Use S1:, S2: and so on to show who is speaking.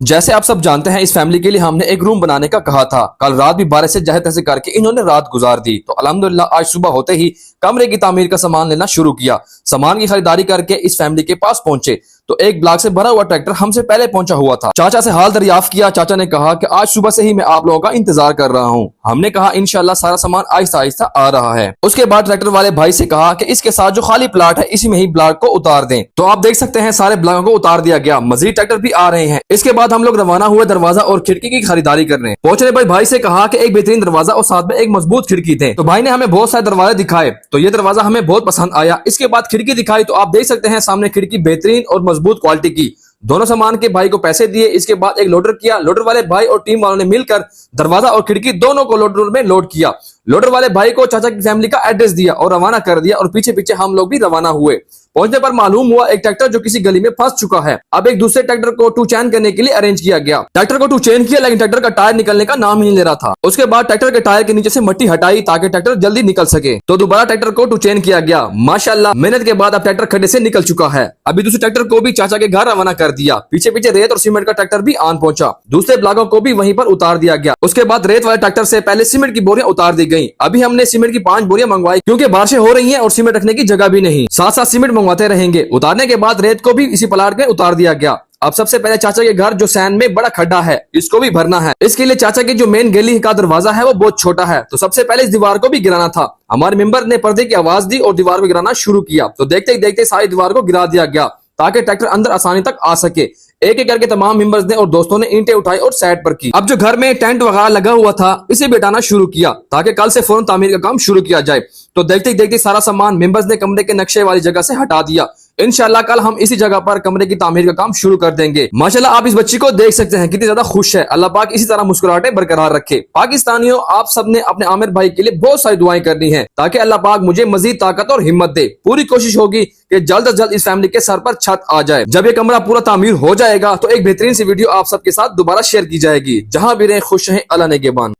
S1: जैसे आप सब जानते हैं, इस फैमिली के लिए हमने एक रूम बनाने का कहा था। कल रात भी 12 से जहे तैसे करके इन्होंने रात गुजार दी। तो अल्हम्दुलिल्लाह आज सुबह होते ही कमरे की तामीर का सामान लेना शुरू किया। सामान की खरीदारी करके इस फैमिली के पास पहुंचे तो एक ब्लॉक से भरा हुआ ट्रैक्टर हमसे पहले पहुंचा हुआ था। चाचा से हाल दरियाफ्त किया। चाचा ने कहा कि आज सुबह से ही मैं आप लोगों का इंतजार कर रहा हूं। हमने कहा इंशाल्लाह सारा सामान आहिस्ता आहिस्ता आ रहा है। उसके बाद ट्रैक्टर वाले भाई से कहा कि इसके साथ जो खाली प्लाट है इसी में ही ब्लॉक को उतार दें। तो आप देख सकते हैं सारे ब्लॉकों को उतार दिया गया। मजीद ट्रैक्टर भी आ रहे हैं। इसके बाद हम लोग रवाना हुए दरवाजा और खिड़की की खरीदारी करने। पहुंचने पर भाई से कहा कि एक बेहतरीन दरवाजा और साथ में एक मजबूत खिड़की थे। तो भाई ने हमें बहुत सारे दरवाजे दिखाए तो ये दरवाजा हमें बहुत पसंद आया। इसके बाद खिड़की दिखाई तो आप देख सकते हैं सामने खिड़की बेहतरीन और मजबूत क्वालिटी की। दोनों सामान के भाई को पैसे दिए। इसके बाद एक लोडर किया। लोडर वाले भाई और टीम वालों ने मिलकर दरवाजा और खिड़की दोनों को लोडर में लोड किया। लोडर वाले भाई को चाचा की फैमिली का एड्रेस दिया और रवाना कर दिया और पीछे पीछे हम लोग भी रवाना हुए। पहुंचने पर मालूम हुआ एक ट्रैक्टर जो किसी गली में फंस चुका है। अब एक दूसरे ट्रैक्टर को टू चैन करने के लिए अरेंज किया गया। ट्रैक्टर को टू चैन किया लेकिन ट्रैक्टर का टायर निकलने का नाम ही नहीं ले रहा था। उसके बाद ट्रैक्टर के टायर के नीचे से मट्टी हटाई ताकि ट्रैक्टर जल्दी निकल सके। तो दोबारा ट्रैक्टर को टू चैन किया गया। माशाल्लाह मेहनत के बाद अब ट्रैक्टर खड्डे से निकल चुका है। अभी दूसरे ट्रैक्टर को भी चाचा के घर रवाना कर दिया। पीछे पीछे रेत और सीमेंट का ट्रैक्टर भी आन पहुंचा। दूसरे ब्लॉकों को भी वहीं पर उतार दिया गया। उसके बाद रेत वाले ट्रैक्टर से पहले सीमेंट की बोरियां उतार दी गई। अभी हमने सीमेंट की 5 बोरियां मंगवाई क्योंकि बारिशें हो रही हैं और सीमेंट रखने की जगह भी नहीं। साथ साथ सीमेंट मंगवाते रहेंगे। उतारने के बाद रेत को भी इसी प्लाट में उतार दिया गया। अब सबसे पहले चाचा के घर जो सैन में बड़ा खड्डा है इसको भी भरना है। इसके लिए चाचा की जो मेन गली का दरवाजा है वो बहुत छोटा है तो सबसे पहले इस दीवार को भी गिराना था। हमारे मेंबर ने पर्दे की आवाज दी और दीवार को गिराना शुरू किया। तो देखते ही देखते सारी दीवार को गिरा दिया गया ताकि ट्रैक्टर अंदर आसानी तक आ सके। एक एक करके तमाम मेंबर्स ने और दोस्तों ने ईंटें उठाई और सेट पर की। अब जो घर में टेंट वगैरह लगा हुआ था इसे भी हटाना शुरू किया ताकि कल से फौरन तामीर का काम शुरू किया जाए। तो देखते ही देखते सारा सामान मेंबर्स ने कमरे के नक्शे वाली जगह से हटा दिया। इंशाल्लाह कल हम इसी जगह पर कमरे की तामीर का काम शुरू कर देंगे। माशाल्लाह आप इस बच्ची को देख सकते हैं कितनी ज्यादा खुश है। अल्लाह पाक इसी तरह मुस्कुराहटें बरकरार रखे। पाकिस्तानियों आप सबने अपने आमिर भाई के लिए बहुत सारी दुआएं करनी है ताकि अल्लाह पाक मुझे मजीद ताकत और हिम्मत दे। पूरी कोशिश होगी कि जल्द से जल्द इस फैमिली के सर पर छत आ जाए। जब ये कमरा पूरा तामीर हो जाएगा तो एक बेहतरीन सी वीडियो आप सबके साथ दोबारा शेयर की जाएगी। जहां भी रहें खुश रहें, अल्लाह नेगेबान।